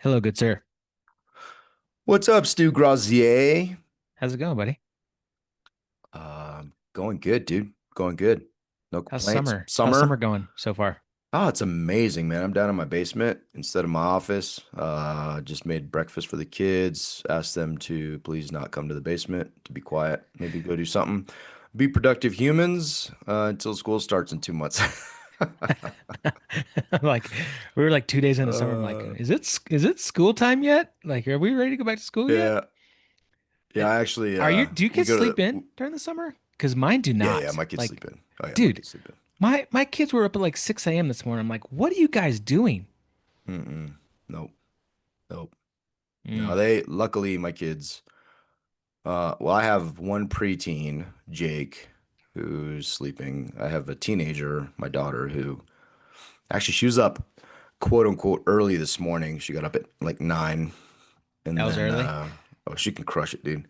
Hello, good sir. What's up, Stu Grazier? How's it going, buddy? Going good, dude. Going good. No How's complaints. summer? How's summer Summer? going so far? Oh, it's amazing, man. I'm down in my basement instead of my office. Just made breakfast for the kids. Asked them to please not come to the basement, to be quiet, maybe go do something. Be productive humans until school starts in 2 months. Like we were like 2 days into summer. I'm like, Uh, is it school time yet? Like, are we ready to go back to school yet? yeah, yeah. And I actually, do you we kids go to sleep the, in during the summer? Because mine do yeah. not. My kids Like, sleep in. Oh yeah, my dude, kids sleep my kids were up at like 6 a.m. this morning. I'm like, what are you guys doing? in. Nope, nope. No, Mm, luckily my kids. Well, I have one preteen, Jake, who's sleeping. I have a teenager, my daughter, who actually she was up quote unquote early this morning. She got up at like 9 that and was then early. oh, she can crush it, dude.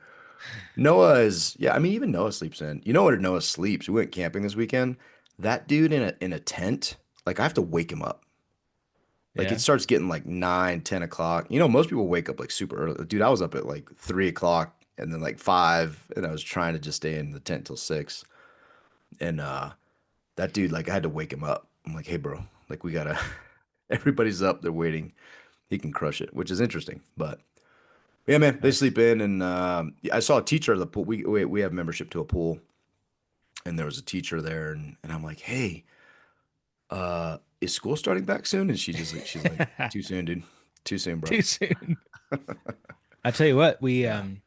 Noah is yeah, I mean even Noah sleeps in. You know where Noah sleeps? We went camping this weekend. That dude in a tent, like I have to wake him up. Like it Yeah. starts getting like 9, 10 o'clock. You know, most people wake up like super early. Dude, I was up at like 3 o'clock and then like 5, and I was trying to just stay in the tent till 6. And that dude, like I had to wake him up. I'm like, hey bro, like we gotta everybody's up, they're waiting. He can crush it, which is interesting. But yeah, man, they Nice. sleep in and I saw a teacher at the pool. We have membership to a pool, and there was a teacher there, and I'm like, hey, is school starting back soon? And she's like, too soon, dude. Too soon, bro. Too soon. I tell you what, we Yeah. um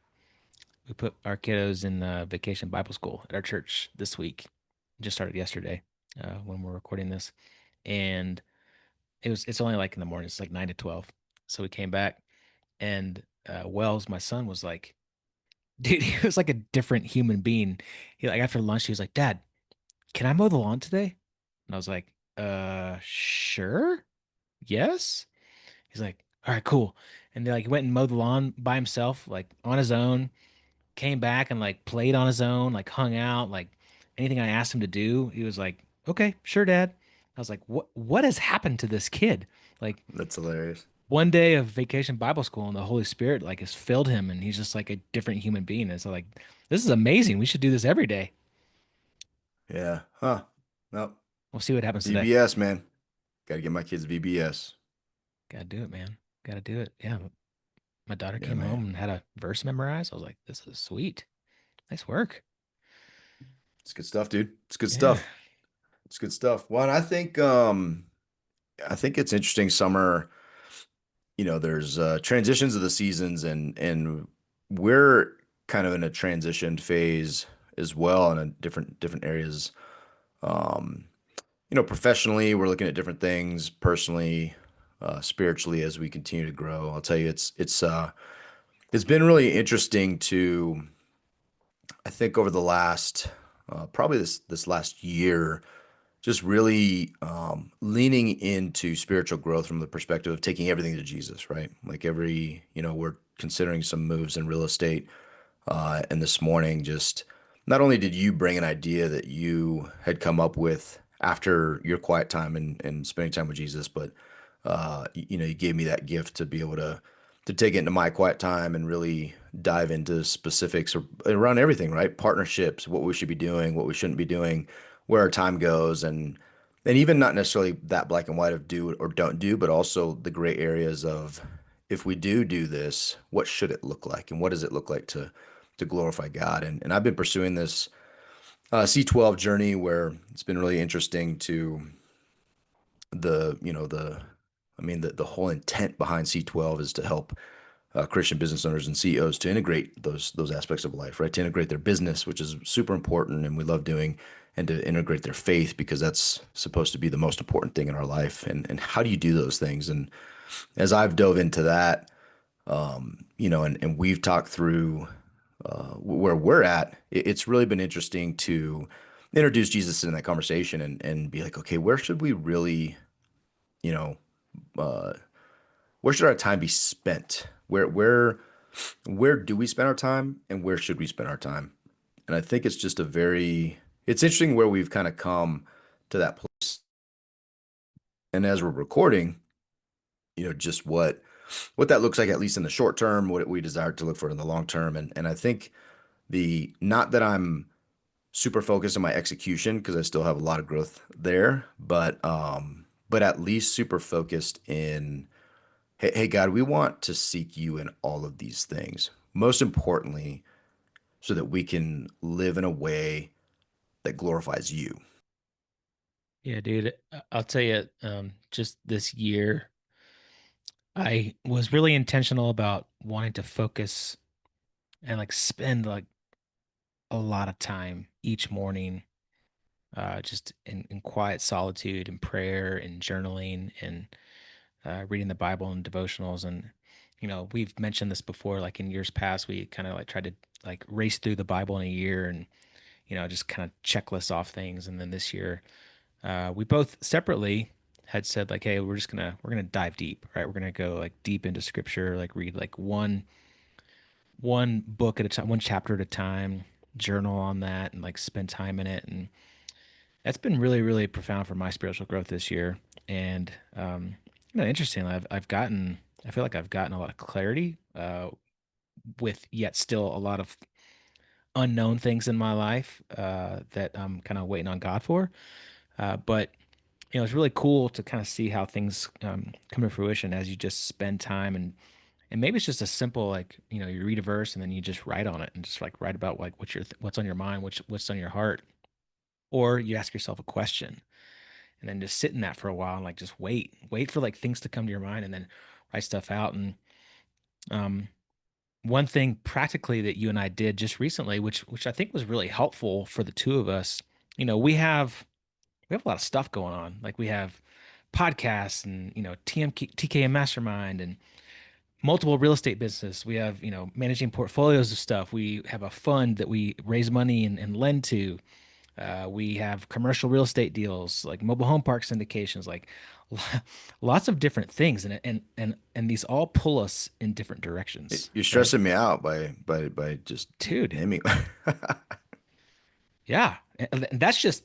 we put our kiddos in vacation Bible school at our church this week. Just started yesterday when we're recording this, and it's only like in the morning. It's like 9 to 12. So we came back, and Wells, my son, was like, dude, he was like a different human being. He like after lunch, he was like, Dad, can I mow the lawn today? And I was like, sure, yes. He's like, all right, cool. And they like went and mowed the lawn by himself, like on his own. Came back and like played on his own, like hung out, like anything I asked him to do, he was like, "Okay, sure, Dad." I was like, "What has happened to this kid?" Like That's hilarious. one day of vacation Bible school and the Holy Spirit like has filled him and he's just like a different human being. And so like, this is amazing. We should do this every day. Yeah. Huh. No. We'll see what happens today. VBS, man. Got to get my kids VBS. Gotta do it, man. Gotta do it. Yeah. My daughter Yeah, came home man. and had a verse memorized. I was like, this is sweet. Nice work. It's good stuff, dude. It's good Yeah. stuff. It's good stuff. Well, and I think it's interesting summer, there's transitions of the seasons and we're kind of in a transition phase as well in a different areas. Um, Professionally, we're looking at different things, personally, spiritually as we continue to grow. I'll tell you, it's been really interesting to, I think over the last, probably this last year, just really leaning into spiritual growth from the perspective of taking everything to Jesus, right? Like we're considering some moves in real estate. And this morning, just not only did you bring an idea that you had come up with after your quiet time and spending time with Jesus, but you gave me that gift to be able to take it into my quiet time and really dive into specifics around everything, right? Partnerships, what we should be doing, what we shouldn't be doing, where our time goes, and even not necessarily that black and white of do or don't do, but also the gray areas of if we do this, what should it look like, and what does it look like to glorify God? And I've been pursuing this C12 journey where it's been really interesting to the you know the I mean the whole intent behind C12 is to help Christian business owners and CEOs to integrate those aspects of life, right? To integrate their business, which is super important and we love doing, and to integrate their faith because that's supposed to be the most important thing in our life. And how do you do those things? And as I've dove into that, and we've talked through where we're at, it's really been interesting to introduce Jesus in that conversation and be like, okay, where should we really, you know, uh, where should our time be spent? Where do we spend our time and where should we spend our time? And I think it's just it's interesting where we've kind of come to that place. And as we're recording, just what that looks like, at least in the short term, what we desire to look for in the long term. And I think the not that I'm super focused on my execution because I still have a lot of growth there, but at least super focused in, hey God, we want to seek you in all of these things. Most importantly, so that we can live in a way that glorifies you. Yeah, dude. I'll tell you, just this year, I was really intentional about wanting to focus and like spend like a lot of time each morning, just in quiet solitude and prayer and journaling and reading the Bible and devotionals. And, we've mentioned this before, like in years past, we kind of like tried to like race through the Bible in a year and, just kind of checklist off things. And then this year, we both separately had said like, hey, we're gonna dive deep, right? We're gonna go like deep into scripture, like read like one book at a time, one chapter at a time, journal on that, and like spend time in it. And that's been really, really profound for my spiritual growth this year. And interestingly, I feel like I've gotten a lot of clarity, with yet still a lot of unknown things in my life, that I'm kind of waiting on God for. But it's really cool to kind of see how things come to fruition as you just spend time, and maybe it's just a simple like you read a verse and then you just write on it and just like write about like what's on your mind, what's on your heart, or you ask yourself a question and then just sit in that for a while and like just wait for like things to come to your mind and then write stuff out. And um, one thing practically that you and I did just recently, which I think was really helpful for the two of us, we have a lot of stuff going on. Like we have podcasts and TKM Mastermind and multiple real estate business. We have managing portfolios of stuff. We have a fund that we raise money and lend to. We have commercial real estate deals, like mobile home park syndications, like lots of different things, and these all pull us in different directions, You're right? stressing me out by just Dude, naming. yeah, and that's just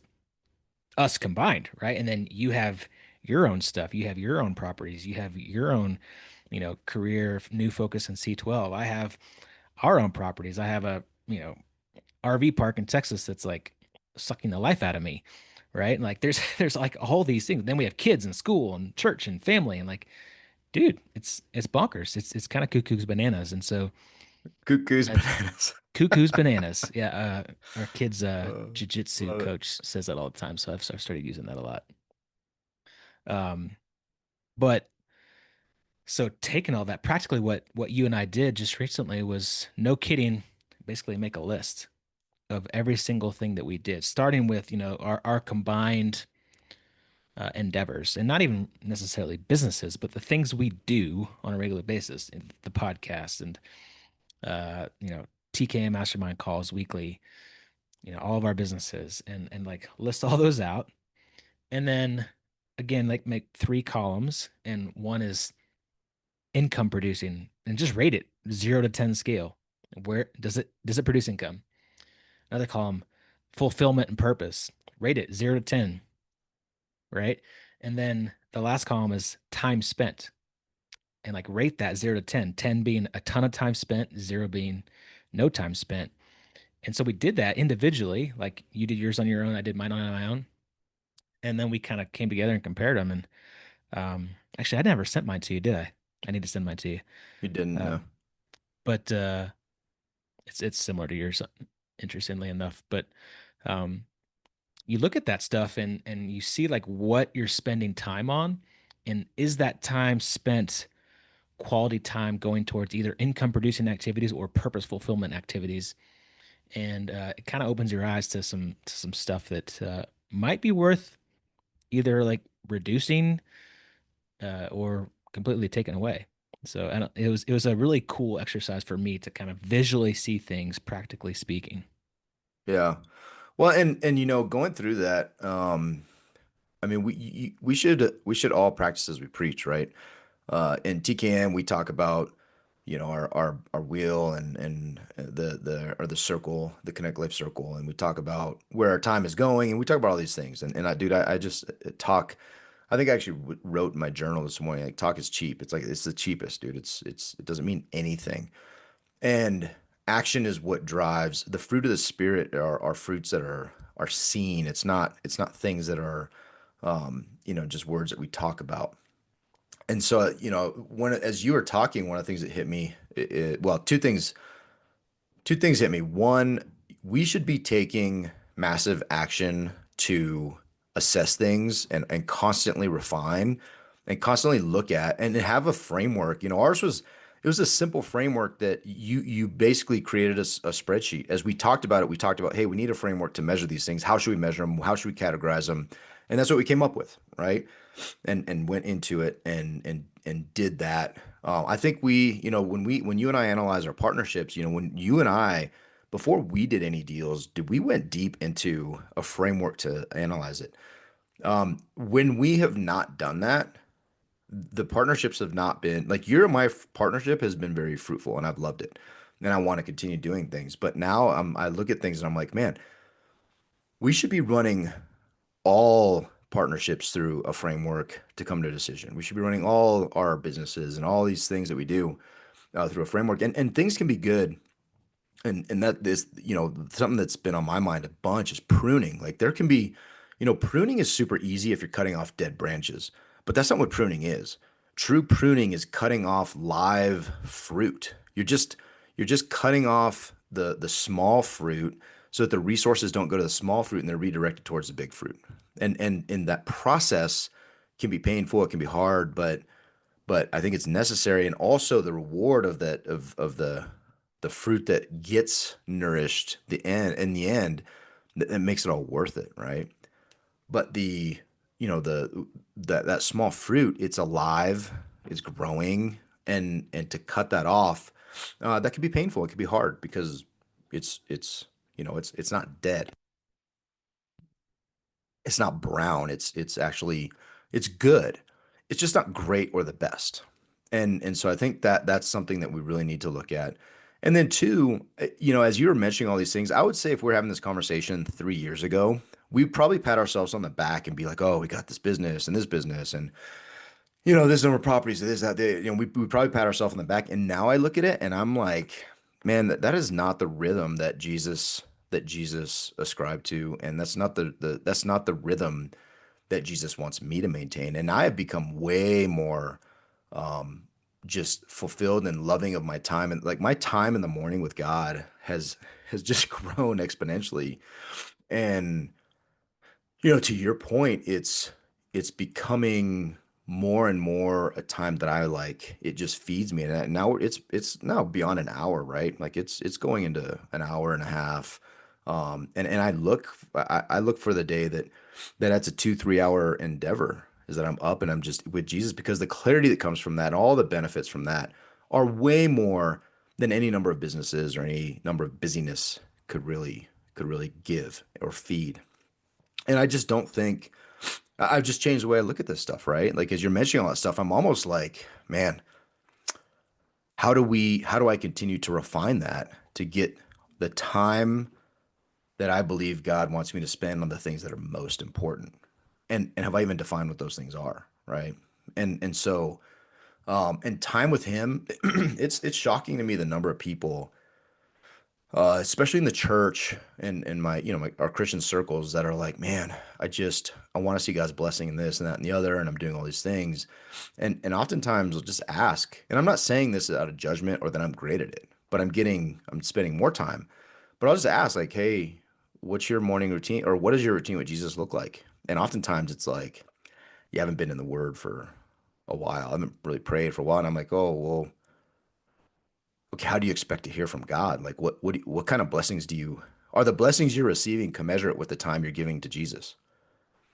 us combined, right? And then you have your own stuff, you have your own properties, you have your own, career, new focus in C12. I have our own properties. I have a, RV park in Texas that's like sucking the life out of me, right? And like there's like all these things. Then we have kids and school and church and family and like, dude, it's bonkers. It's kind of cuckoo's bananas. And so Cuckoo's I've bananas. cuckoo's bananas. Yeah, our kids Uh, jiu-jitsu love it. coach says that all the time, so I've started using that a lot. Um, but so taking all that, practically what you and I did just recently was no kidding, basically make a list of every single thing that we did, starting with, our combined endeavors, and not even necessarily businesses, but the things we do on a regular basis, the podcast and uh, you know, TKM Mastermind calls weekly, all of our businesses, and like list all those out, and then again, like make three columns, and one is income producing, and just rate it 0 to 10 scale. Where does it produce income? Another column, fulfillment and purpose. Rate it 0 to 10, right? And then the last column is time spent, and like rate that 0 to 10, 10 being a ton of time spent, zero being no time spent. And so we did that individually. Like you did yours on your own, I did mine on my own. And then we kind of came together and compared them. And actually, I never sent mine to you, did I? I need to send mine to you. You didn't know. Um, but it's similar to yours, interestingly enough. But um, you look at that stuff and you see like what you're spending time on, and is that time spent quality time going towards either income producing activities or purpose fulfillment activities? And it kind of opens your eyes to some stuff that might be worth either like reducing or completely taken away. So it was a really cool exercise for me to kind of visually see things, practically speaking. Yeah. Well, and going through that, I mean, we should all practice as we preach, right? In TKM, we talk about, our wheel and the circle, the Connect Life circle, and we talk about where our time is going, and we talk about all these things. And I just talk. I think I actually wrote in my journal this morning, like talk is cheap. It's like it's the cheapest, dude. It doesn't mean anything. And action is what drives the fruit of the spirit are fruits that are seen. It's not things that are just words that we talk about. And so, when as you were talking, one of the things that hit me, well, two things hit me. One, we should be taking massive action to assess things and constantly refine and constantly look at and have a framework. Ours was it was a simple framework that you basically created a spreadsheet. As we talked about it, we talked about, hey, we need a framework to measure these things. How should we measure them? How should we categorize them? And that's what we came up with, right? And went into it and did that. I think when you and I analyze our partnerships, when you and I before we did any deals, did we went deep into a framework to analyze it. When we have not done that, the partnerships have not been like your and my partnership has been very fruitful, and I've loved it, and I want to continue doing things. But now I look at things and I'm like, man, we should be running all partnerships through a framework to come to a decision. We should be running all our businesses and all these things that we do through a framework. And things can be good. And that is, something that's been on my mind a bunch is pruning. Like there can be, pruning is super easy if you're cutting off dead branches, but that's not what pruning is. True pruning is cutting off live fruit. You're just cutting off the small fruit so that the resources don't go to the small fruit and they're redirected towards the big fruit. And in that process can be painful, it can be hard, but I think it's necessary. And also the reward of that of the fruit that gets nourished the end in the end, that makes it all worth it, right? But the you know the that small fruit, it's alive, it's growing, and to cut that off, that could be painful. It could be hard because it's not dead. It's not brown. It's actually it's good. It's just not great or the best. And so I think that that's something that we really need to look at. And then two, as you were mentioning all these things, I would say if we're having this conversation 3 years ago, we'd probably pat ourselves on the back and be like, "Oh, we got this business, and this number of properties, this, that, we probably pat ourselves on the back." And now I look at it and I'm like, man, that is not the rhythm that Jesus ascribed to, and that's not the rhythm that Jesus wants me to maintain. And I have become way more just fulfilled and loving of my time, and like my time in the morning with God has just grown exponentially. And to your point, it's becoming more and more a time that I like. It just feeds me, and now it's now beyond an hour, right? Like it's going into an hour and a half. And I look for the day that's a 2 3 hour endeavor. Is that I'm up and I'm just with Jesus, because the clarity that comes from that and all the benefits from that are way more than any number of businesses or any number of busyness could really give or feed. And I just don't think I've just changed the way I look at this stuff, right? Like as you're mentioning all that stuff, I'm almost like, man, how do I continue to refine that to get the time that I believe God wants me to spend on the things that are most important? And have I even defined what those things are, right? And so and time with him, it's shocking to me the number of people especially in the church and my our Christian circles that are like, man, I want to see God's blessing in this and that and the other, and I'm doing all these things, and oftentimes I'll just ask, and I'm not saying this out of judgment or that I'm great at it, but I'm spending more time, but I'll just ask like, hey, what's your morning routine, or what does your routine with Jesus look like? And oftentimes it's like, you haven't been in the Word for a while, I haven't really prayed for a while, and I'm like, oh well, okay, how do you expect to hear from God? Like what kind of blessings are the blessings you're receiving commensurate with the time you're giving to Jesus?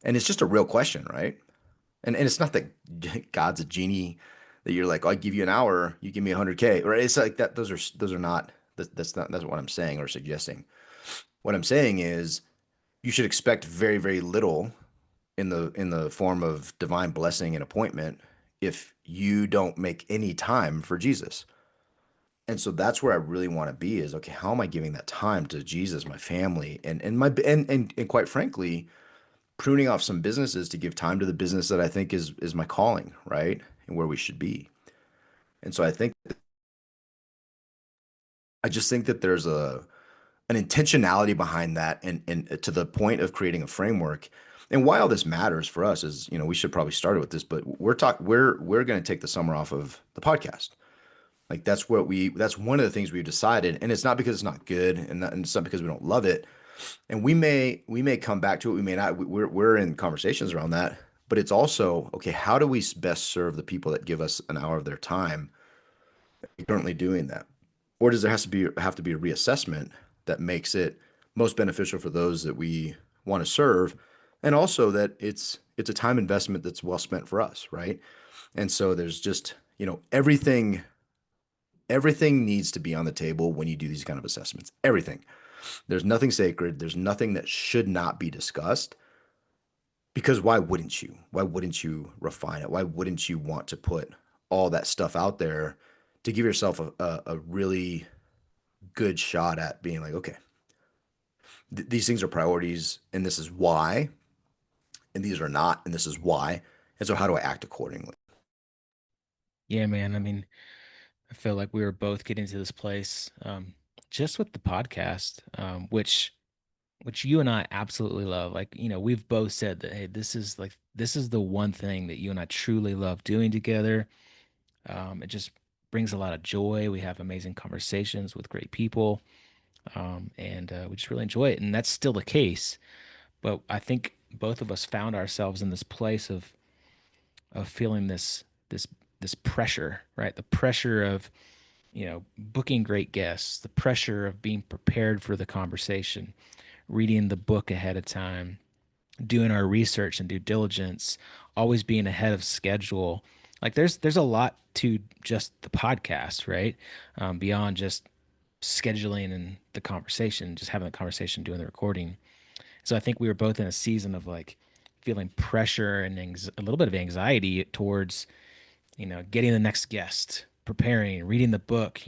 And it's just a real question, right? And it's not that God's a genie that you're like, oh, I give you an hour, you give me 100K, right? It's like that. Those are not that's what I'm saying or suggesting. What I'm saying is you should expect very, very little in the form of divine blessing and appointment if you don't make any time for Jesus. And so that's where I really want to be is, okay, how am I giving that time to Jesus, my family, and quite frankly, pruning off some businesses to give time to the business that I think is my calling, right? And where we should be. And so I just think that there's a an intentionality behind that and to the point of creating a framework. And why all this matters for us is, we should probably start with this, but we're going to take the summer off of the podcast. Like that's one of the things we've decided, and it's not because it's not good, and it's not because we don't love it. And we may come back to it, we may not. We're in conversations around that, but it's also okay. How do we best serve the people that give us an hour of their time currently doing that? Or does there have to be a reassessment that makes it most beneficial for those that we want to serve, and also that it's a time investment that's well spent for us, right? And so there's just, everything needs to be on the table when you do these kind of assessments. Everything. There's nothing sacred. There's nothing that should not be discussed. Because why wouldn't you? Why wouldn't you refine it? Why wouldn't you want to put all that stuff out there to give yourself a really good shot at being like, okay, these things are priorities, and this is why, and these are not, and this is why. And so, how do I act accordingly? Yeah, man. I mean, I feel like we were both getting to this place, just with the podcast, which you and I absolutely love. Like, we've both said that, hey, this is the one thing that you and I truly love doing together. It just brings a lot of joy. We have amazing conversations with great people, and we just really enjoy it. And that's still the case. But I think both of us found ourselves in this place of feeling this pressure, right? The pressure of booking great guests, the pressure of being prepared for the conversation, reading the book ahead of time, doing our research and due diligence, always being ahead of schedule. Like there's a lot to just the podcast, right? Beyond just scheduling and the conversation, just having the conversation, doing the recording. So I think we were both in a season of like feeling pressure and a little bit of anxiety towards getting the next guest, preparing, reading the book,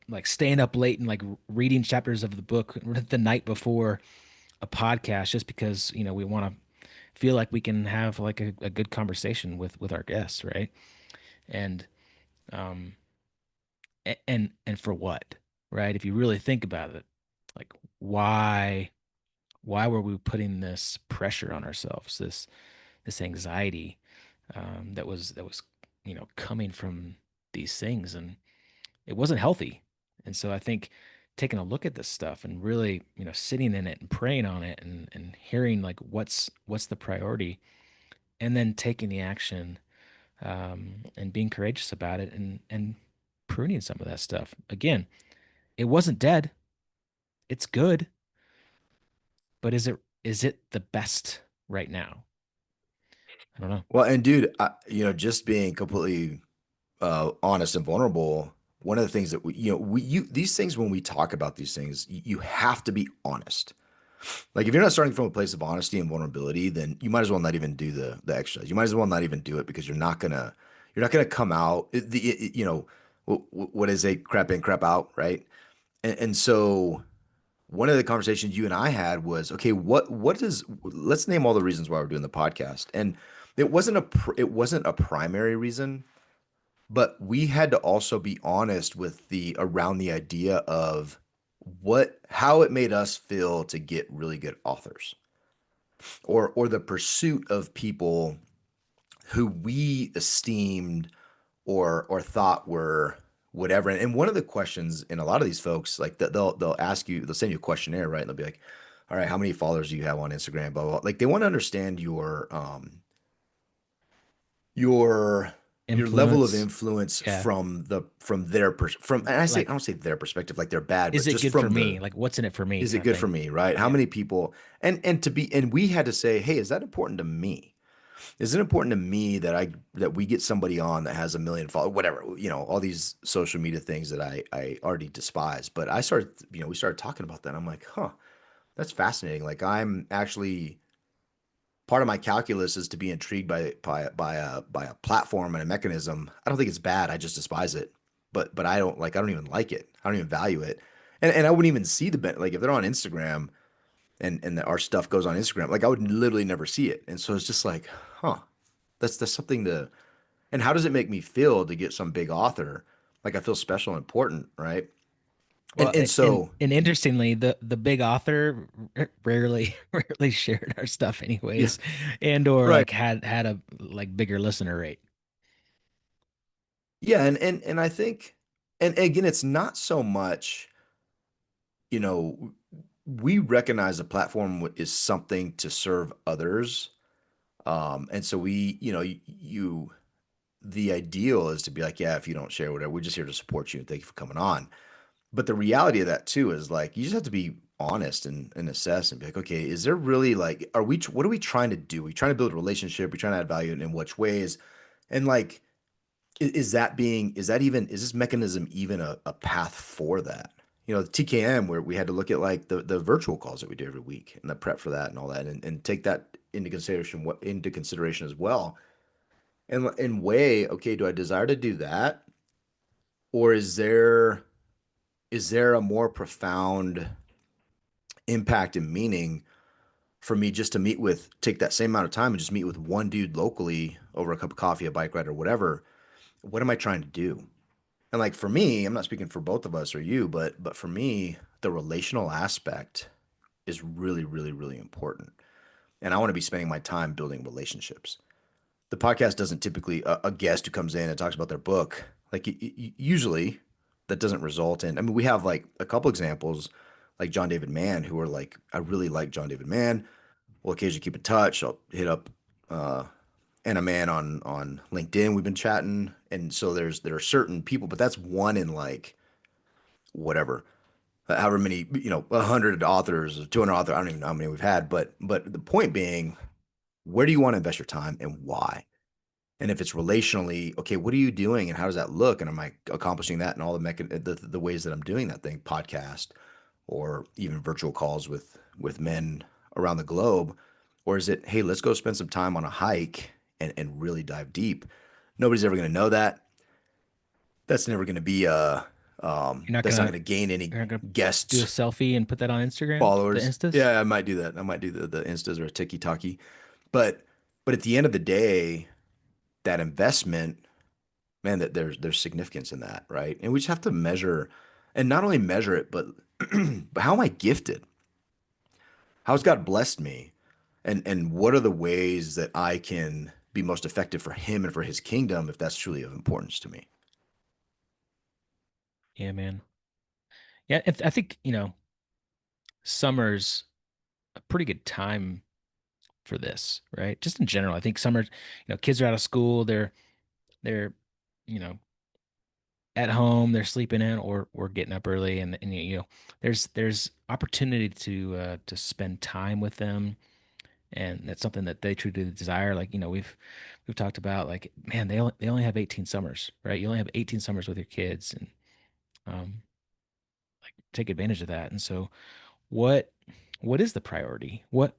like staying up late and like reading chapters of the book the night before a podcast just because, we want to feel like we can have like a good conversation with our guests, right? And um and for what, right? If you really think about it, like why were we putting this pressure on ourselves, this anxiety that was coming from these things, and it wasn't healthy. And so I think taking a look at this stuff and really sitting in it and praying on it and hearing like what's the priority, and then taking the action, and being courageous about it, and pruning some of that stuff. Again, it wasn't dead, it's good, but is it the best right now? I don't know. Well, and dude, just being completely honest and vulnerable. One of the things that these things, when we talk about these things, you have to be honest. Like if you're not starting from a place of honesty and vulnerability, then you might as well not even do the exercise. You might as well not even do it because you're not gonna come out what is a crap in, crap out, right? And so one of the conversations you and I had was, okay, what is let's name all the reasons why we're doing the podcast. And it wasn't a primary reason, but we had to also be honest with the around the idea of how it made us feel to get really good authors, or the pursuit of people who we esteemed or thought were whatever. And one of the questions in a lot of these folks, like they'll ask you, they'll send you a questionnaire, right? And they'll be like, all right, how many followers do you have on Instagram? Blah, blah, blah. Like they want to understand your your level of Influence. influence Yeah. from their from, and I Like, don't say their perspective like they're bad, but is it just good for from me? the, Like, what's in it for me is it kind of good for thing. me, right? How Yeah. many people, and we had to say, hey, is that important to me? Is it important to me that we get somebody on that has a million followers, whatever, all these social media things that I already despise. But we started talking about that. And I'm like, huh, that's fascinating. Like I'm actually, part of my calculus is to be intrigued by a platform and a mechanism. I don't think it's bad. I just despise it. But I don't even like it. I don't even value it. And I wouldn't even see like if they're on Instagram and that our stuff goes on Instagram, like I would literally never see it. And so it's just like, huh, that's something to, and how does it make me feel to get some big author? Like I feel special and important, right? Well, And so and interestingly, the big author rarely rarely shared our stuff yeah, anyways, and or right. like had a like bigger listener rate. Yeah, and I think, and again, it's not so much, you know, we recognize a platform is something to serve others. And so we, the ideal is to be like, yeah, if you don't share whatever, we're just here to support you and thank you for coming on. But the reality of that too is like you just have to be honest and assess and be like, okay, is there really like, what are we trying to do? We trying to build a relationship? We trying to add value in which ways? And like, is this mechanism even a path for that? The TKM where we had to look at like the virtual calls that we do every week and the prep for that and all that and take that into consideration as well. And weigh, okay, do I desire to do that? Or is there a more profound impact and meaning for me just to take that same amount of time and just meet with one dude locally over a cup of coffee, a bike ride, or whatever? What am I trying to do? And like for me, I'm not speaking for both of us or you, but for me, the relational aspect is really, really, really important. And I want to be spending my time building relationships. The podcast doesn't typically a guest who comes in and talks about their book, like usually that doesn't result in. I mean, we have like a couple examples, like John David Mann, who are like, I really like John David Mann. We'll occasionally keep in touch. I'll hit up uh, Anna Man on LinkedIn. We've been chatting, and so there are certain people, but that's one in like whatever, however many, 100 authors, 200 authors. I don't even know how many we've had, but the point being, where do you want to invest your time and why? And if it's relationally, okay, what are you doing and how does that look? And am I accomplishing that in all the ways that I'm doing that thing, podcast or even virtual calls with men around the globe? Or is it, hey, let's go spend some time on a hike and really dive deep? Nobody's ever going to know that. That's never going to be You're not that's not gonna going to gain any you're not gonna do a guests, selfie and put that on Instagram, the followers. Instas. Yeah, I might do that. I might do the Instas or a TikTok. But but at the end of the day, that investment, man, that there's significance in that, right? And we just have to measure, and not only measure it, but but how am I gifted? How's God blessed me? And what are the ways that I can be most effective for him and for his kingdom if that's truly of importance to me? Yeah, man. Yeah, I think summer's a pretty good time for this, right? Just in general, I think summer, kids are out of school, they're you know at home, they're sleeping in or getting up early, and there's opportunity to spend time with them, and that's something that they truly desire. Like we've talked about, like, man, they only have 18 summers, right? You only have 18 summers with your kids, and um, like take advantage of that. And so what what is the priority? What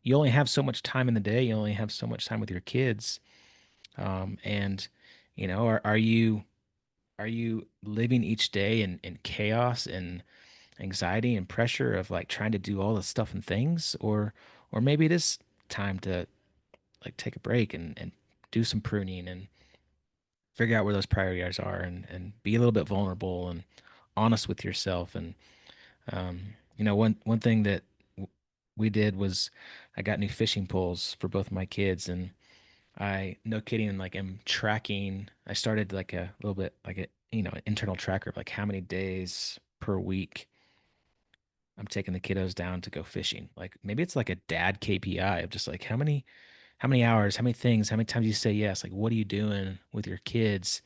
You only have so much time in the day. You only have so much time with your kids. And are you living each day in chaos and anxiety and pressure of like trying to do all the stuff and things, or maybe it is time to like take a break and do some pruning and figure out where those priorities are and be a little bit vulnerable and honest with yourself. And one thing that we did was I got new fishing poles for both my kids, and I, no kidding, like am tracking. I started like a little bit like an internal tracker of like how many days per week I'm taking the kiddos down to go fishing. Like maybe it's like a dad KPI of just like how many hours, how many things, how many times you say yes. Like what are you doing with your kids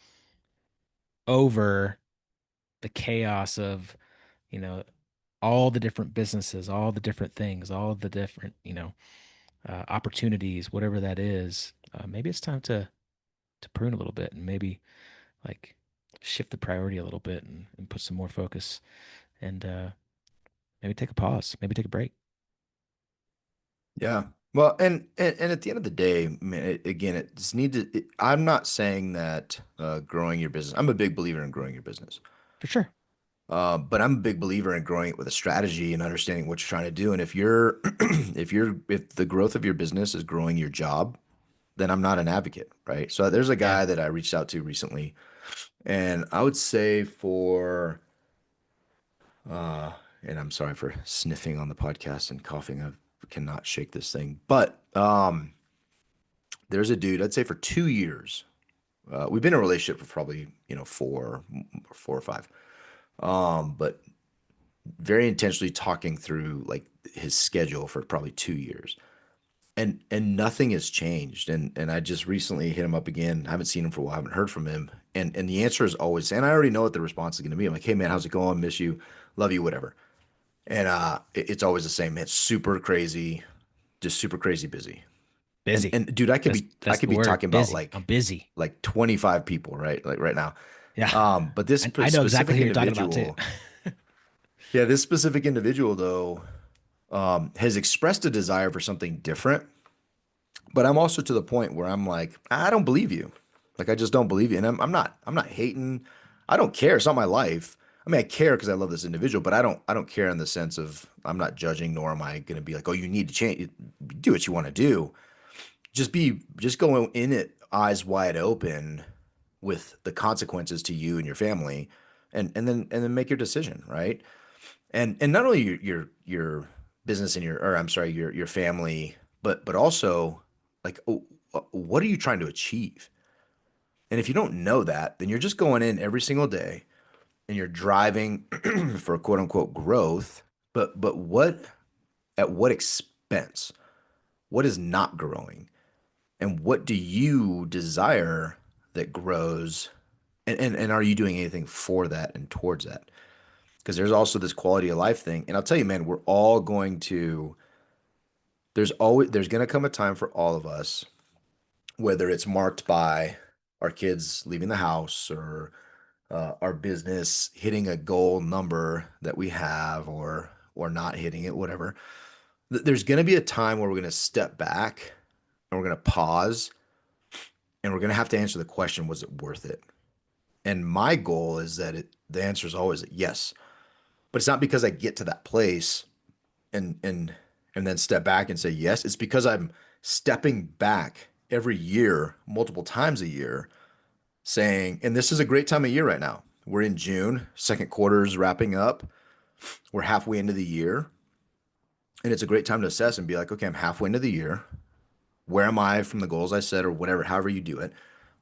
over the chaos of, you know, all the different businesses, all the different things, all the different, opportunities, whatever that is. Maybe it's time to prune a little bit and maybe like shift the priority a little bit and put some more focus and maybe take a pause, maybe take a break. Yeah. Well, and at the end of the day, man, again, it just need to. I'm not saying that growing your business. I'm a big believer in growing your business. For sure. But I'm a big believer in growing it with a strategy and understanding what you're trying to do. And if you're, if the growth of your business is growing your job, then I'm not an advocate, right? So there's a Yeah. guy that I reached out to recently, and I would say for, uh, and I'm sorry for sniffing on the podcast and coughing. I cannot shake this thing. But there's a dude, I'd say for 2 years. We've been in a relationship for probably, four or five. But very intentionally talking through like his schedule for probably 2 years. And nothing has changed. And I just recently hit him up again. I haven't seen him for a while. I haven't heard from him. And the answer is always, and I already know what the response is going to be. I'm like, hey man, how's it going? Miss you, love you, whatever. And it's always the same. Man, super crazy, just super crazy busy. And Busy. and dude, I That's could the be word. talking about Busy. I'm like busy. 25 people, right? Like right now. Yeah. But this I know exactly specific who you're talking about too. individual, yeah, this specific individual though, has expressed a desire for something different. But I'm also to the point where I'm like, I don't believe you. Like I just don't believe you. And I'm not hating. I don't care. It's not my life. I mean, I care because I love this individual, but I don't care in the sense of I'm not judging, nor am I going to be like, oh, you need to change. Do what you want to do. Just go in it eyes wide open with the consequences to you and your family, and then make your decision, right? And not only your business and your, or I'm sorry, your family, but also like, what are you trying to achieve? And if you don't know that, then you're just going in every single day and you're driving for quote unquote growth. But what, at what expense? What is not growing? And what do you desire that grows? And are you doing anything for that and towards that? Because there's also this quality of life thing. And I'll tell you, man, we're all going to, there's going to come a time for all of us, whether it's marked by our kids leaving the house or our business hitting a goal number that we have, or not hitting it, whatever. There's going to be a time where we're going to step back and we're going to pause and we're going to have to answer the question, was it worth it? And my goal is that the answer is always yes. But it's not because I get to that place and then step back and say yes. It's because I'm stepping back every year, multiple times a year, saying, and this is a great time of year right now. We're in June, second quarter is wrapping up. We're halfway into the year. And it's a great time to assess and be like, okay, I'm halfway into the year. Where am I from the goals I set, or whatever, however you do it,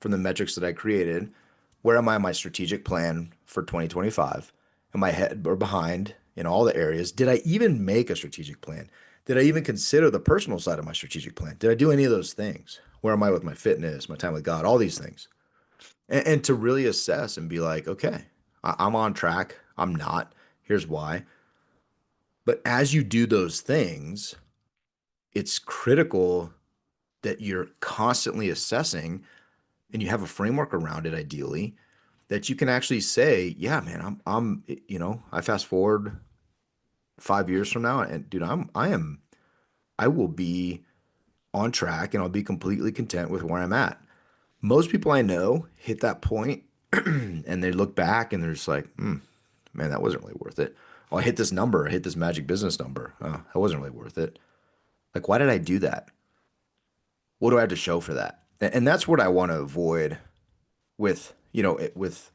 from the metrics that I created? Where am I in my strategic plan for 2025? Am I ahead or behind in all the areas? Did I even make a strategic plan? Did I even consider the personal side of my strategic plan? Did I do any of those things? Where am I with my fitness, my time with God, all these things? And to really assess and be like, okay, I'm on track. I'm not. Here's why. But as you do those things, it's critical that you're constantly assessing and you have a framework around it, ideally, that you can actually say, yeah, man, I fast forward 5 years from now, and dude, I will be on track and I'll be completely content with where I'm at. Most people I know hit that point and they look back and they're just like, man, that wasn't really worth it. Oh, I hit this number, I hit this magic business number. That wasn't really worth it. Like, why did I do that? What do I have to show for that? And that's what I want to avoid with, with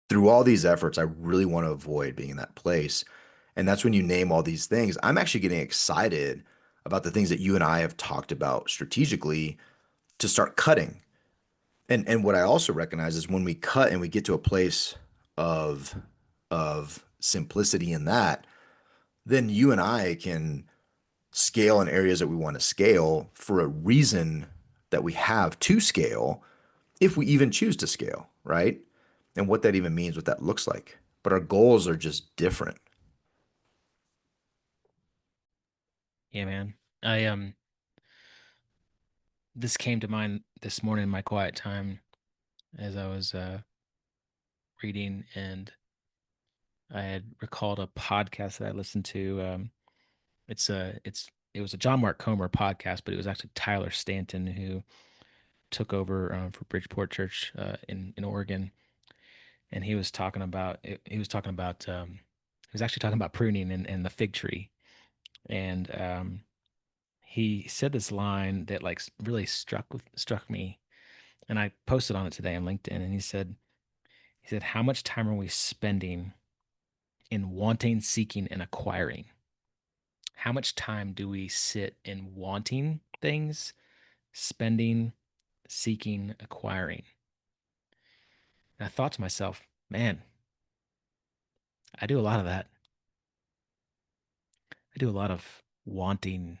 through all these efforts. I really want to avoid being in that place. And that's when you name all these things. I'm actually getting excited about the things that you and I have talked about strategically to start cutting. And what I also recognize is when we cut and we get to a place of simplicity in that, then you and I can scale in areas that we want to scale for a reason that we have to scale, if we even choose to scale, right? And what that even means, what that looks like. But our goals are just different. Yeah, man. I this came to mind this morning in my quiet time as I was reading, and I had recalled a podcast that I listened to. It was a John Mark Comer podcast, but it was actually Tyler Stanton who took over for Bridgeport Church in Oregon, and he was talking about he was actually talking about pruning and the fig tree. And he said this line that like really struck me, and I posted on it today on LinkedIn. And he said, "How much time are we spending in wanting, seeking, and acquiring? How much time do we sit in wanting things, spending, seeking, acquiring?" And I thought to myself, man, I do a lot of that. I do a lot of wanting,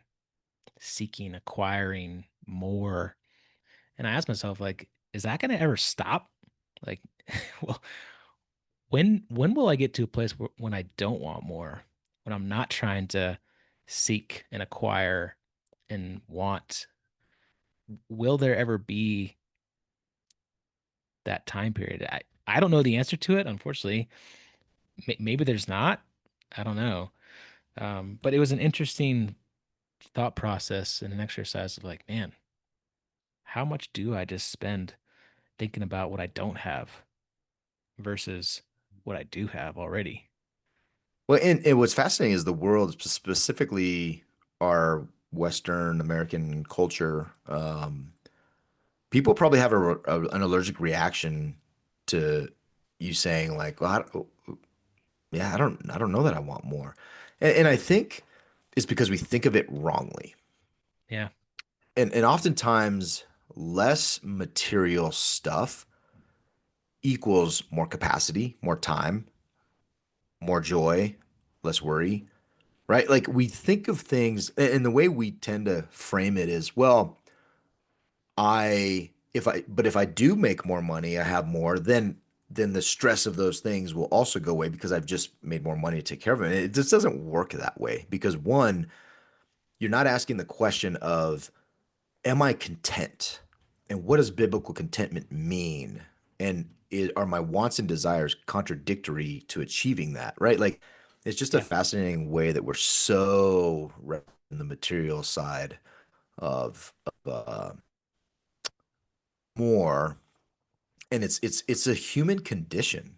seeking, acquiring more. And I asked myself, like, is that going to ever stop? Like, well, when will I get to a place when I don't want more, when I'm not trying to seek and acquire and want? Will there ever be that time period? I don't know the answer to it, unfortunately. Maybe there's not. I don't know. But it was an interesting thought process and an exercise of like, man, how much do I just spend thinking about what I don't have versus what I do have already? Well, and what's fascinating is the world, specifically our Western American culture. People probably have an allergic reaction to you saying like, "Well, yeah, I don't know that I want more," and I think it's because we think of it wrongly, Yeah, and oftentimes less material stuff equals more capacity, more time, more joy, less worry, right? Like we think of things, and the way we tend to frame it is, well, but if I do make more money, I have more, then the stress of those things will also go away because I've just made more money to take care of it. It just doesn't work that way because one, you're not asking the question of, am I content? And what does biblical contentment mean? And are my wants and desires contradictory to achieving that, right? Like, it's just a yeah, fascinating way that we're so wrapped in the material side of more, and it's a human condition.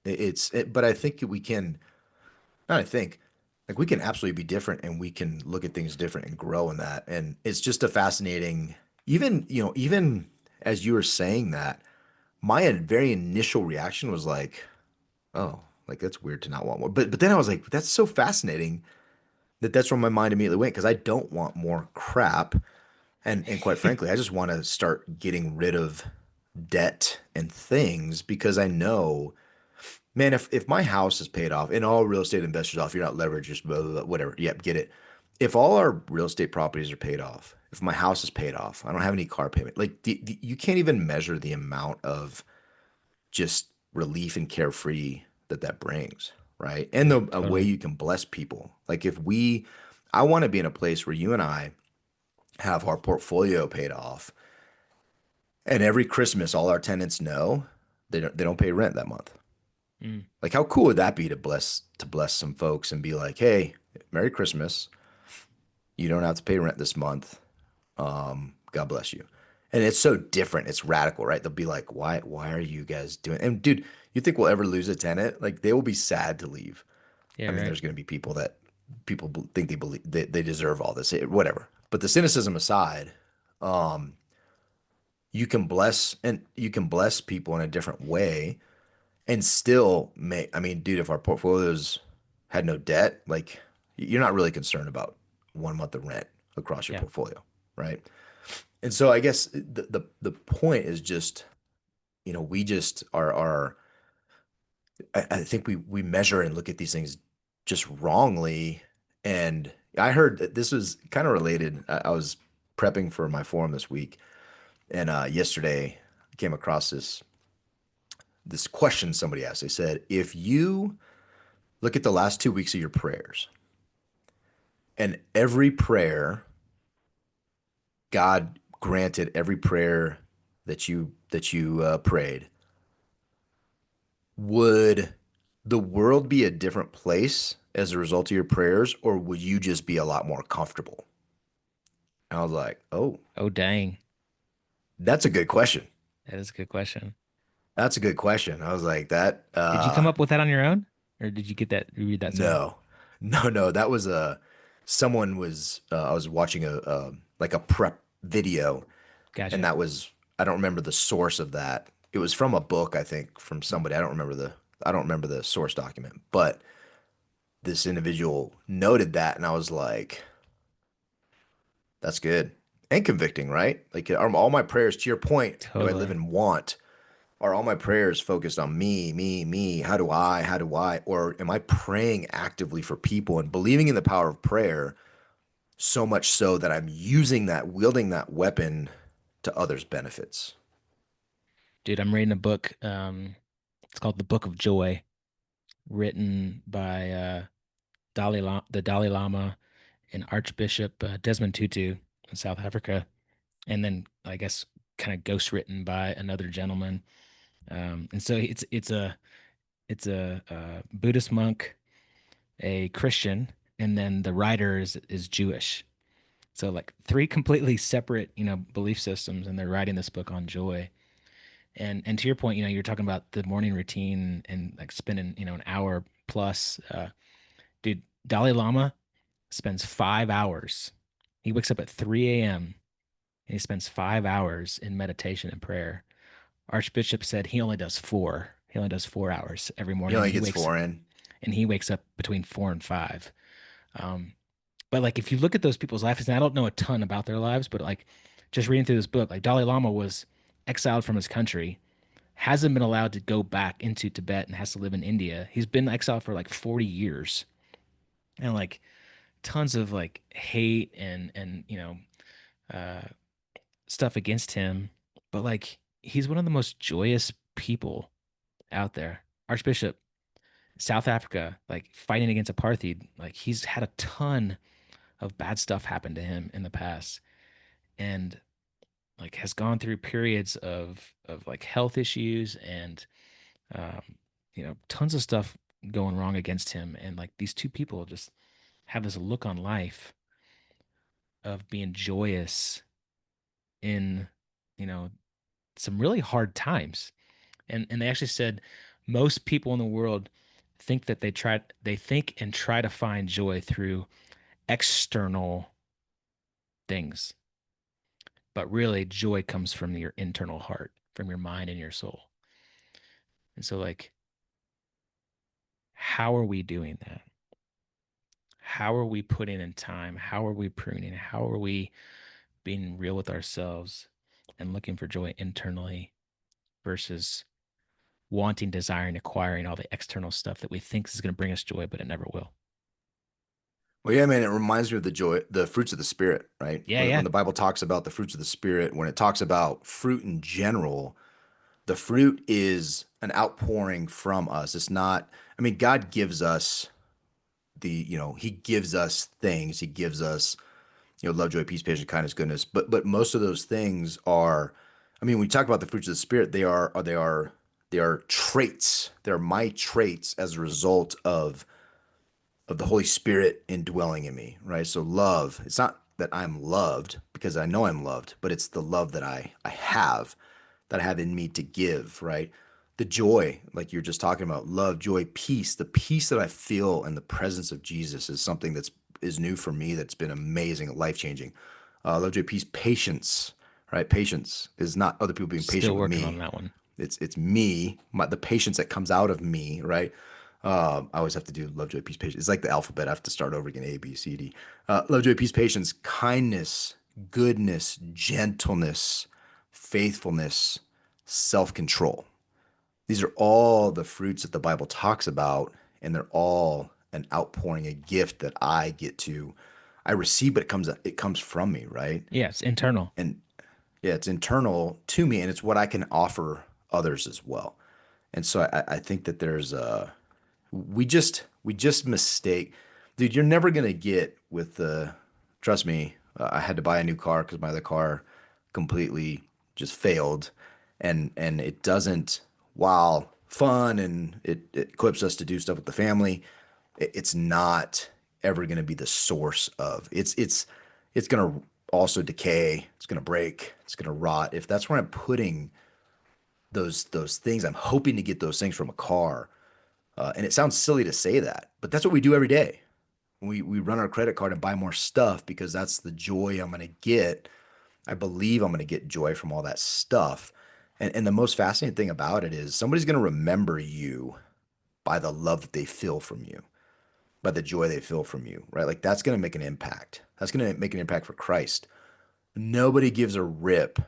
But I think we can, not I think, like we can absolutely be different, and we can look at things different and grow in that. And it's just a fascinating, even as you were saying that, my very initial reaction was like, oh, like that's weird to not want more. But then I was like, that's so fascinating that's where my mind immediately went because I don't want more crap. And quite frankly, I just want to start getting rid of debt and things because I know, man, if my house is paid off and all real estate investors off, you're not leveraged, just blah, blah, blah, whatever. Yep, get it. If all our real estate properties are paid off, if my house is paid off, I don't have any car payment. Like you can't even measure the amount of just relief and carefree that brings, right? And yeah, a way totally. you can bless people. Like I want to be in a place where you and I have our portfolio paid off, and every Christmas, all our tenants know they don't pay rent that month. Mm, Like, how cool would that be to bless some folks and be like, hey, Merry Christmas. You don't have to pay rent this month. God bless you. And it's so different. It's radical, right? They'll be like, why are you guys doing? And dude, you think we'll ever lose a tenant? Like they will be sad to leave. yeah, I mean, right. there's going to be people that think they believe they deserve all this, whatever. But the cynicism aside, um, you can bless people in a different way and still make, I mean, dude, if our portfolios had no debt, like you're not really concerned about 1 month of rent across your Yeah, portfolio, right? And so I guess the point is just, we just are I think we measure and look at these things just wrongly. And I heard that this was kind of related. I was prepping for my forum this week, and yesterday I came across this question somebody asked. They said, if you look at the last 2 weeks of your prayers, and every prayer, God granted every prayer that you prayed, would the world be a different place as a result of your prayers, or would you just be a lot more comfortable? And I was like, oh, oh dang, that's a good question. that is a good question. That's a good question. I was like that. Did you come up with that on your own, or did you get that read that somewhere? No, no. That was a someone was. I was watching a like a prep video, and Gotcha. that was. I don't remember the source of that. It was from a book, I think, from Hmm. somebody. I don't remember the source document, but this individual noted that, and I was like, "That's good and convicting, right? Like, are all my prayers, to your point, do I live Totally. in want? Are all my prayers focused on me, me, me? How do I? Or am I praying actively for people and believing in the power of prayer so much so that I'm using that, wielding that weapon to others' benefits?" Dude, I'm reading a book. It's called The Book of Joy, written by the Dalai Lama and Archbishop Desmond Tutu in South Africa, and then I guess kind of ghost written by another gentleman. And so it's a Buddhist monk, a Christian, and then the writer is Jewish. So like three completely separate, belief systems, and they're writing this book on joy. And to your point, you're talking about the morning routine and like spending, an hour plus. Dude, Dalai Lama spends 5 hours. He wakes up at 3 a.m. and he spends 5 hours in meditation and prayer. Archbishop said he only does four. He only does 4 hours every He morning, only gets four in. and he wakes up between 4 and 5. Um, but like if you look at those people's lives, and I don't know a ton about their lives, but like just reading through this book, like Dalai Lama was exiled from his country, hasn't been allowed to go back into Tibet and has to live in India. He's been exiled for like 40 years and like tons of like hate and uh stuff against him. But like he's one of the most joyous people out there. Archbishop, South Africa, like fighting against apartheid, like he's had a ton of bad stuff happen to him in the past and like has gone through periods of like health issues and um, tons of stuff going wrong against him. And like these two people just have this look on life of being joyous in, you know, some really hard times. And they actually said most people in the world they think and try to find joy through external things. But really joy comes from your internal heart, from your mind and your soul. And so like how are we doing that? How are we putting in time? How are we pruning? How are we being real with ourselves and looking for joy internally versus wanting, desiring, acquiring all the external stuff that we think is going to bring us joy, but it never will. Well, yeah, man, it reminds me of the joy, the fruits of the spirit, right? Yeah, When yeah. the Bible talks about the fruits of the spirit, when it talks about fruit in general, the fruit is an outpouring from us. It's not, I mean, God gives us he gives us things. He gives us, love, joy, peace, patience, kindness, goodness. But most of those things are, I mean, when we talk about the fruits of the spirit, they are traits. They're my traits as a result of the Holy Spirit indwelling in me, right? So love, it's not that I'm loved because I know I'm loved, but it's the love that I have in me to give, right? The joy, like you're just talking about, love, joy, peace, the peace that I feel in the presence of Jesus is something that's is new for me, that's been amazing, life changing. Love, joy, peace, patience, right? Patience is not other people being patient Still with working on me. that one. It's me, the patience that comes out of me, right? I always have to do love, joy, peace, patience. It's like the alphabet. I have to start over again. A, B, C, D. Love, joy, peace, patience, kindness, goodness, gentleness, faithfulness, self-control. These are all the fruits that the Bible talks about, and they're all an outpouring, a gift that I get to, I receive, but it comes from me, right? Yeah, it's internal. And yeah, it's internal to me, and it's what I can offer others as well. And so I think that we just mistake, dude. You're never gonna get with the. Trust me, I had to buy a new car because my other car completely just failed, and it doesn't. While fun and it equips us to do stuff with the family, it's not ever gonna be the source of. It's gonna also decay. It's gonna break. It's gonna rot. If that's where I'm putting those things. I'm hoping to get those things from a car. And it sounds silly to say that, but that's what we do every day. We run our credit card and buy more stuff because that's the joy I'm going to get. I believe I'm going to get joy from all that stuff. And the most fascinating thing about it is somebody's going to remember you by the love that they feel from you, by the joy they feel from you, right? Like that's going to make an impact. That's going to make an impact for Christ. Nobody gives a rip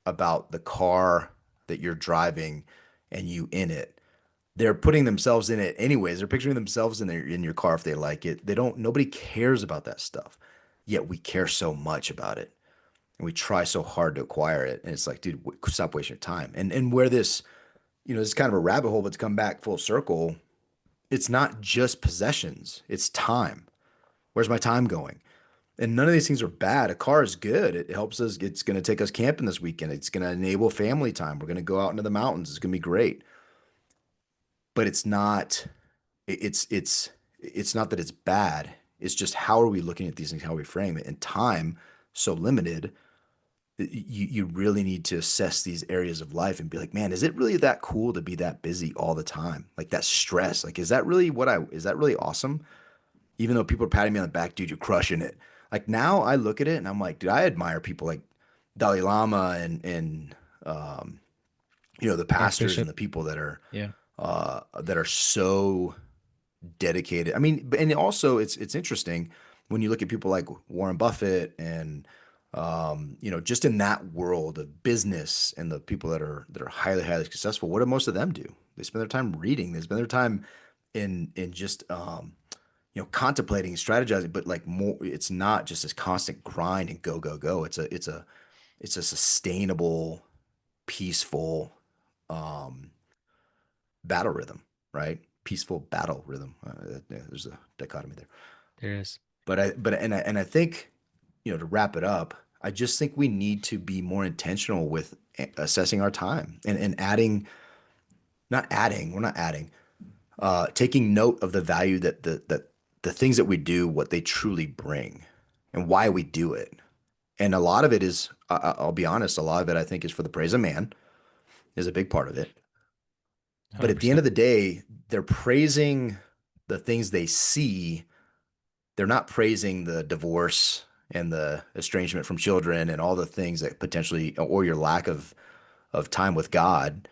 about the car that you're driving and you in it. They're putting themselves in it anyways. They're picturing themselves in your car if they like it. They don't, nobody cares about that stuff. Yet we care so much about it and we try so hard to acquire it. And it's like, dude, stop wasting your time. And where this, this is kind of a rabbit hole, but to come back full circle, it's not just possessions, it's time. Where's my time going? And none of these things are bad. A car is good. It helps us. It's going to take us camping this weekend. It's going to enable family time. We're going to go out into the mountains. It's going to be great. But it's not. It's not that it's bad. It's just how are we looking at these things? How we frame it? And time so limited. You really need to assess these areas of life and be like, man, is it really that cool to be that busy all the time? Like that stress. Like, is that really awesome? Even though people are patting me on the back, dude, you're crushing it. Like now I look at it and I'm like, dude, I admire people like Dalai Lama and the pastors and Archbishop. the people Yeah. that are so dedicated. I mean, and also it's interesting when you look at people like Warren Buffett and just in that world of business and the people that are highly, highly successful, what do most of them do? They spend their time reading. They spend their time in just contemplating, strategizing, but like more, it's not just this constant grind and go, go, go. It's a sustainable, peaceful um, battle rhythm, right? Peaceful battle rhythm. Yeah, there's a dichotomy there. There is. But I think, to wrap it up, I just think we need to be more intentional with assessing our time and adding, not adding, we're not adding, taking note of the value that the things that we do, what they truly bring, and why we do it. And a lot of it is, I'll be honest, a lot of it I think is for the praise of man is a big part of it. But at the end of 100%. the day, they're praising the things they see. They're not praising the divorce and the estrangement from children and all the things that potentially, or your lack of time with God.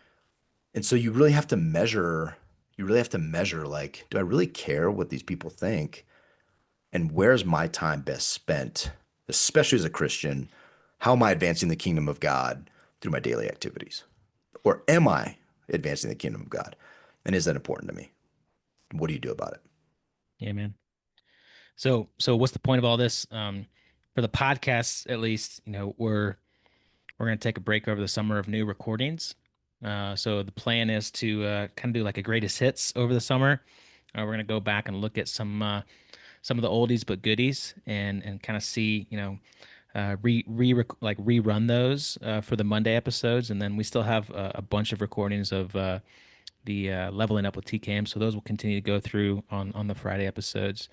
And so you really have to measure like, do I really care what these people think? And where's my time best spent, especially as a Christian? How am I advancing the kingdom of God through my daily activities? Or am I advancing the kingdom of God? And is that important to me? What do you do about it? Yeah, man. So what's the point of all this? For the podcasts, at least, we're gonna take a break over the summer of new recordings. So the plan is to kind of do like a greatest hits over the summer. We're gonna go back and look at some of the oldies but goodies and kind of see, like rerun those for the Monday episodes, and then we still have a bunch of recordings of the leveling up with TKM. So those will continue to go through on the Friday episodes.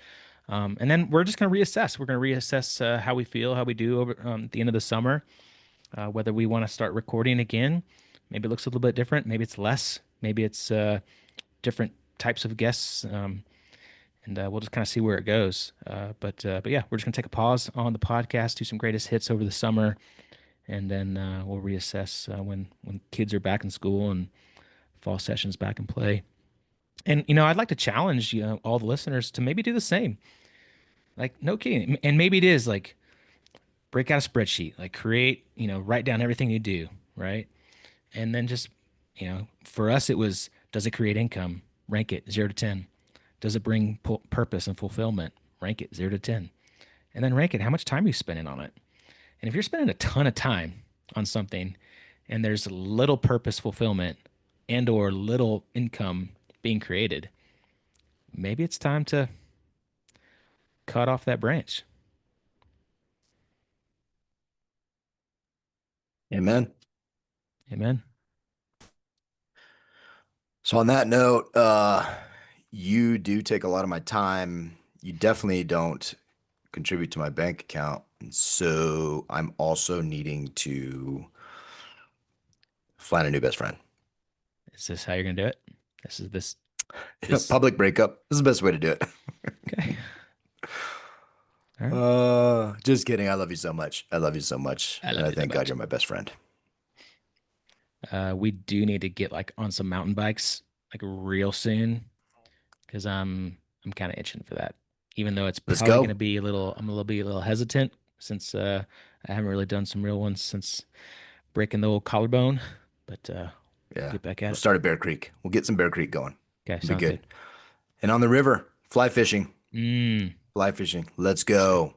And then we're just going to reassess. We're going to reassess how we feel, how we do over at the end of the summer, whether we want to start recording again. Maybe it looks a little bit different. Maybe it's less. Maybe it's different types of guests. And we'll just kind of see where it goes. But yeah, we're just gonna take a pause on the podcast, do some greatest hits over the summer, and then we'll reassess when kids are back in school and fall sessions back in play. And I'd like to challenge all the listeners to maybe do the same. Like, no kidding, and maybe it is like break out a spreadsheet, like create, write down everything you do, right? And then just, for us, it was, does it create income? Rank it 0 to 10. Does it bring purpose and fulfillment? Rank it 0 to 10. And then rank it. How much time are you spending on it? And if you're spending a ton of time on something and there's little purpose fulfillment and or little income being created, maybe it's time to cut off that branch. Amen. Amen. So on that note, you do take a lot of my time. You definitely don't contribute to my bank account. And so I'm also needing to find a new best friend. Is this how you're gonna do it? This. Public breakup. This is the best way to do it. Okay. All right. Just kidding. I love you so much. I love you so much. I And love I you so thank God much. you're my best friend. We do need to get like on some mountain bikes like real soon because I'm kind of itching for that. Even though it's Let's probably gonna go. be a little, I'm gonna be a little hesitant since I haven't really done some real ones since breaking the old collarbone. But we'll Yeah. get back at We'll it. start at Bear Creek. We'll get some Bear Creek going. Okay, It'll be sounds good. good. And on the river, fly fishing. Mm, Fly fishing. Let's that's good. go.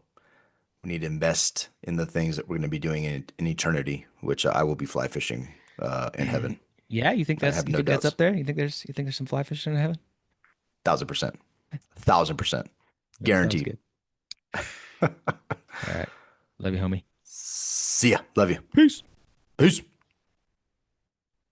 We need to invest in the things that we're going to be doing in eternity, which I will be fly fishing in heaven. Yeah, I have you no think that's doubts. up there? You think there's some fly fishing in heaven? 1,000%. 1,000%. That sounds Guaranteed. good. All right. Love you, homie. See ya. Love you. Peace. Peace.